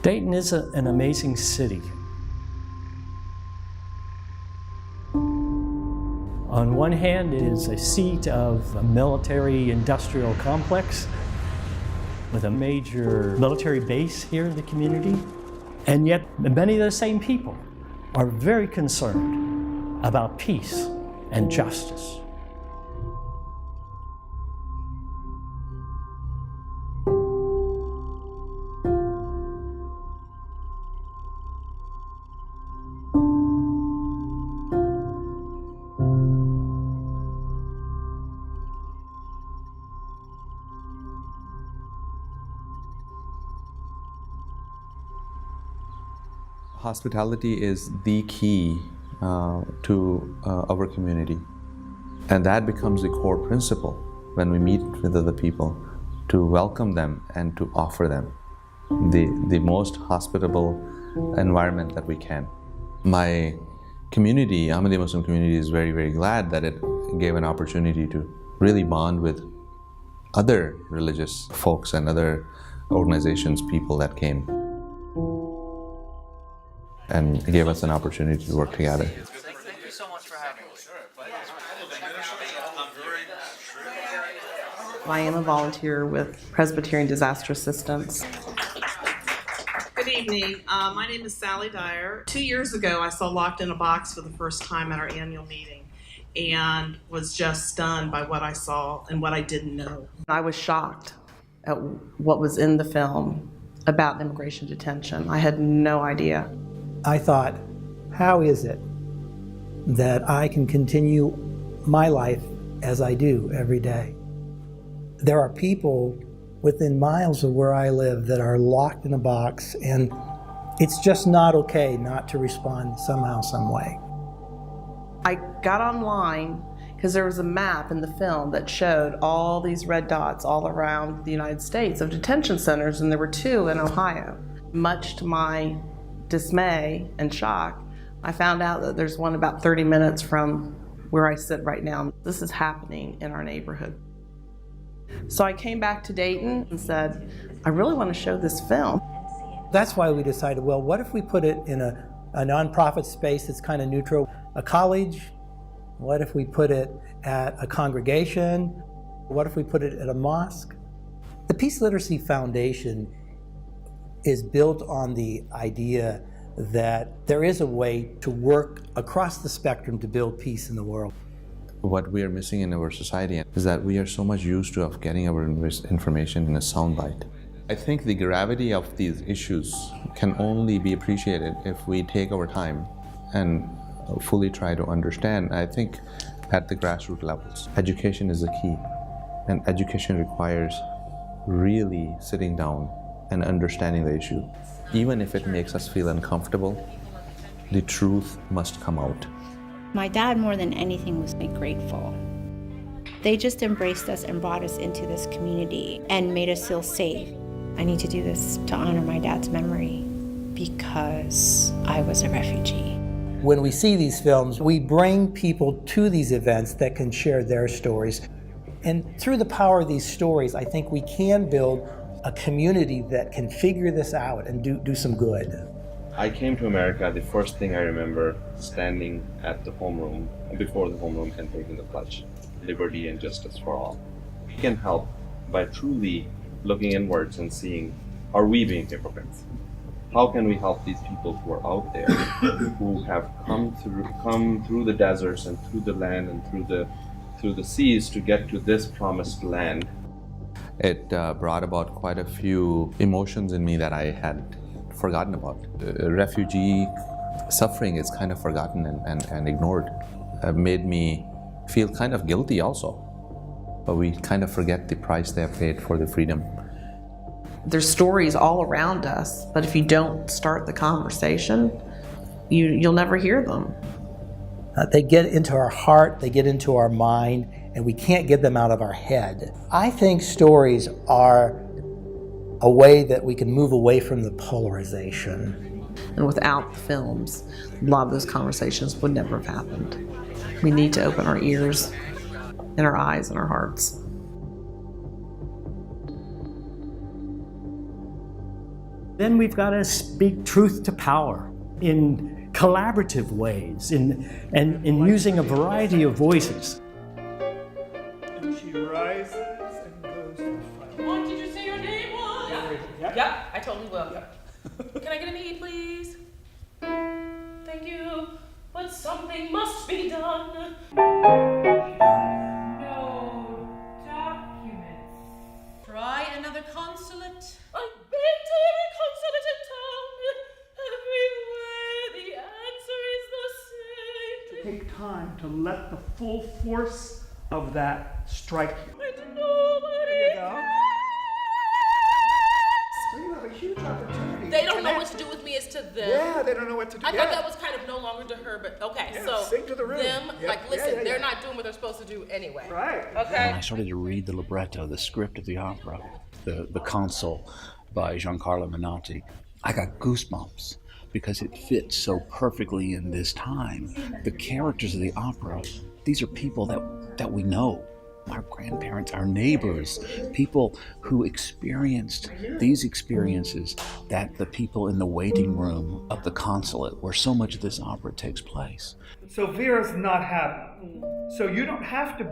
Dayton is an amazing city. On one hand, it is a seat of a military-industrial complex with a major military base here in the community. And yet, many of the same people are very concerned about peace and justice. Hospitality is the key to our community, and that becomes the core principle when we meet with other people, to welcome them and to offer them the most hospitable environment that we can. My community, Ahmadi Muslim community, is very, very glad that it gave an opportunity to really bond with other religious folks and other organizations, people that came, and gave us an opportunity to work together. Thank you so much for having us. I am a volunteer with Presbyterian Disaster Assistance. Good evening. My name is Sally Dyer. 2 years ago, I saw Locked in a Box for the first time at our annual meeting and was just stunned by what I saw and what I didn't know. I was shocked at what was in the film about immigration detention. I had no idea. I thought, how is it that I can continue my life as I do every day? There are people within miles of where I live that are locked in a box, and it's just not okay not to respond somehow, some way. I got online because there was a map in the film that showed all these red dots all around the United States of detention centers, and there were 2 in Ohio. Much to my dismay and shock, I found out that there's one about 30 minutes from where I sit right now. This is happening in our neighborhood. So I came back to Dayton and said, I really want to show this film. That's why we decided, well, what if we put it in a nonprofit space that's kind of neutral? A college? What if we put it at a congregation? What if we put it at a mosque? The Peace Literacy Foundation is built on the idea that there is a way to work across the spectrum to build peace in the world. What we are missing in our society is that we are so much used to getting our information in a soundbite. I think the gravity of these issues can only be appreciated if we take our time and fully try to understand. I think at the grassroots levels, education is the key, and education requires really sitting down and understanding the issue. Even if it makes us feel uncomfortable, the truth must come out. My dad, more than anything, was grateful. They just embraced us and brought us into this community and made us feel safe. I need to do this to honor my dad's memory because I was a refugee. When we see these films, we bring people to these events that can share their stories. And through the power of these stories, I think we can build a community that can figure this out and do some good. I came to America, the first thing I remember standing at the homeroom, before the homeroom, and taking the pledge, liberty and justice for all. We can help by truly looking inwards and seeing, are we being hypocrites? How can we help these people who are out there, who have come through the deserts and through the land and through the seas to get to this promised land? It brought about quite a few emotions in me that I had forgotten about. Refugee suffering is kind of forgotten and ignored. It made me feel kind of guilty also. But we kind of forget the price they have paid for the freedom. There's stories all around us, but if you don't start the conversation, you'll never hear them. They get into our heart, they get into our mind, and we can't get them out of our head. I think stories are a way that we can move away from the polarization. And without the films, a lot of those conversations would never have happened. We need to open our ears and our eyes and our hearts. Then we've got to speak truth to power in collaborative ways, in using a variety of voices. And she rises and goes to the front. What did you say your name was? Yep, I totally will. Can I get an E, please? Thank you, but something must be done. No documents. Try another consulate. I've been to every consulate in town. Everywhere the answer is the same. Take time to let the full force of that strike you. And nobody cares. So you have a huge opportunity. They don't know what to do with me, it's to them. Yeah, they don't know what to do. I thought that was kind of no longer to her, but okay, Yeah, so sing to the room. them, Yeah, like, listen, yeah. they're not doing what they're supposed to do anyway. Right. Okay? I started to read the libretto, the script of the opera, the Consul by Giancarlo Menotti. I got goosebumps because it fits so perfectly in this time. The characters of the opera, these are people that we know. Our grandparents, our neighbors, people who experienced these experiences that the people in the waiting room of the consulate where so much of this opera takes place. So Vera's not happy. So you don't have to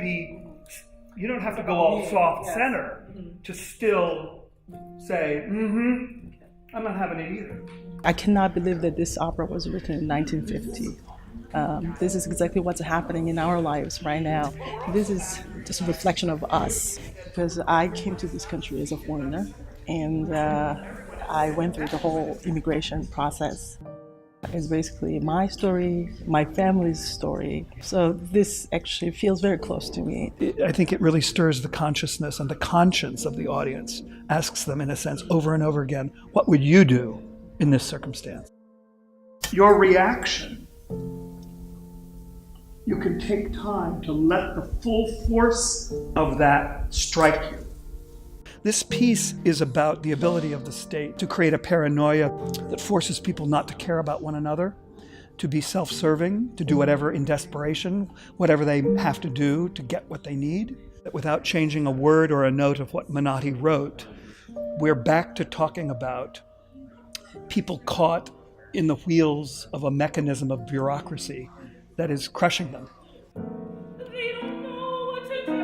go all soft center to still say, I'm not having it either. I cannot believe that this opera was written in 1950. This is exactly what's happening in our lives right now. This is just a reflection of us, because I came to this country as a foreigner, and I went through the whole immigration process. It's basically my story, my family's story. So this actually feels very close to me. I think it really stirs the consciousness and the conscience of the audience, asks them, in a sense, over and over again, what would you do in this circumstance? Your reaction, you can take time to let the full force of that strike you. This piece is about the ability of the state to create a paranoia that forces people not to care about one another, to be self-serving, to do whatever in desperation, whatever they have to do to get what they need. Without changing a word or a note of what Menotti wrote, we're back to talking about people caught in the wheels of a mechanism of bureaucracy that is crushing them. They don't know what to do.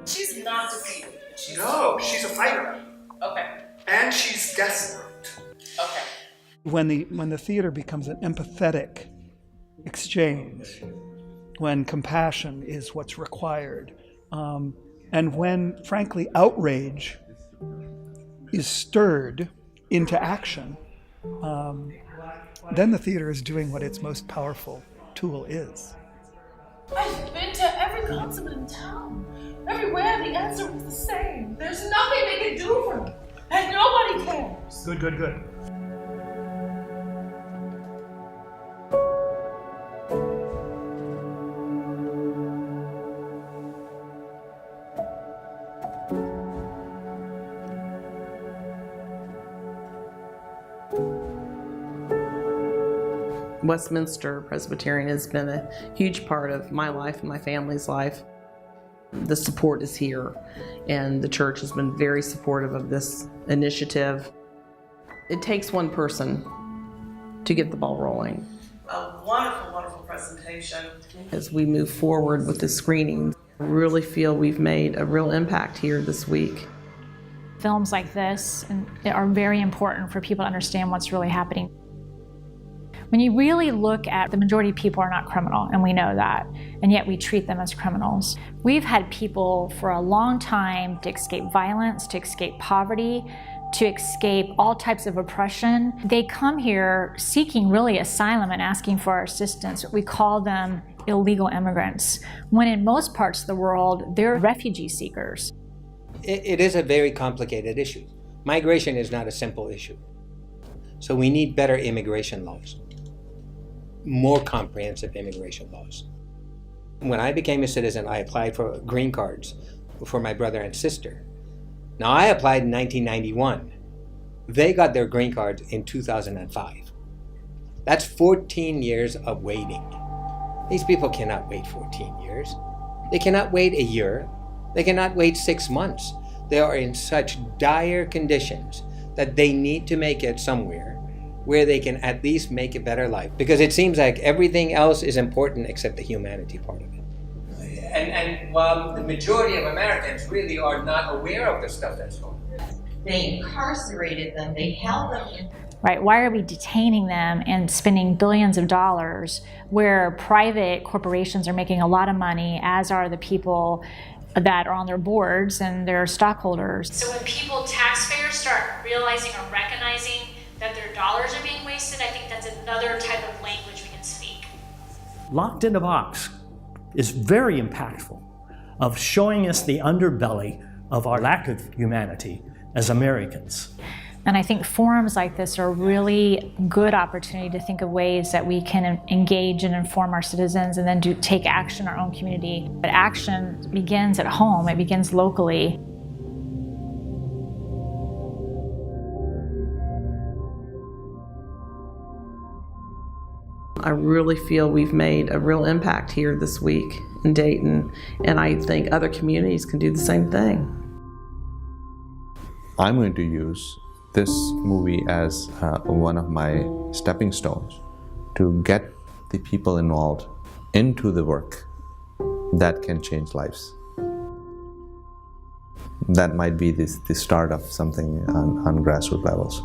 She's not defeated. No, she's a fighter. Okay. And she's desperate. Okay. When the theater becomes an empathetic exchange, when compassion is what's required, and when, frankly, outrage is stirred into action, then the theater is doing what its most powerful tool is. I've been to every consulate in town. Everywhere the answer was the same. There's nothing they can do for me. And nobody cares. Good. Westminster Presbyterian has been a huge part of my life and my family's life. The support is here, and the church has been very supportive of this initiative. It takes one person to get the ball rolling. A wonderful, wonderful presentation. As we move forward with the screening, I really feel we've made a real impact here this week. Films like this are very important for people to understand what's really happening. When you really look at the majority of people are not criminal, and we know that, and yet we treat them as criminals. We've had people for a long time to escape violence, to escape poverty, to escape all types of oppression. They come here seeking really asylum and asking for our assistance. We call them illegal immigrants, when in most parts of the world, they're refugee seekers. It is a very complicated issue. Migration is not a simple issue. So we need better immigration laws. More comprehensive immigration laws. When I became a citizen, I applied for green cards for my brother and sister. Now, I applied in 1991. They got their green cards in 2005. That's 14 years of waiting. These people cannot wait 14 years. They cannot wait a year. They cannot wait 6 months. They are in such dire conditions that they need to make it somewhere where they can at least make a better life. Because it seems like everything else is important except the humanity part of it. And while the majority of Americans really are not aware of the stuff that's going on. They incarcerated them, they held them. Right? Why are we detaining them and spending billions of dollars where private corporations are making a lot of money, as are the people that are on their boards and their stockholders? So when people, taxpayers, start realizing or recognizing that their dollars are being wasted, I think that's another type of language we can speak. Locked in a Box is very impactful of showing us the underbelly of our lack of humanity as Americans. And I think forums like this are a really good opportunity to think of ways that we can engage and inform our citizens and then take action in our own community. But action begins at home, it begins locally. I really feel we've made a real impact here this week in Dayton, and I think other communities can do the same thing. I'm going to use this movie as one of my stepping stones to get the people involved into the work that can change lives. That might be the start of something on grassroots levels.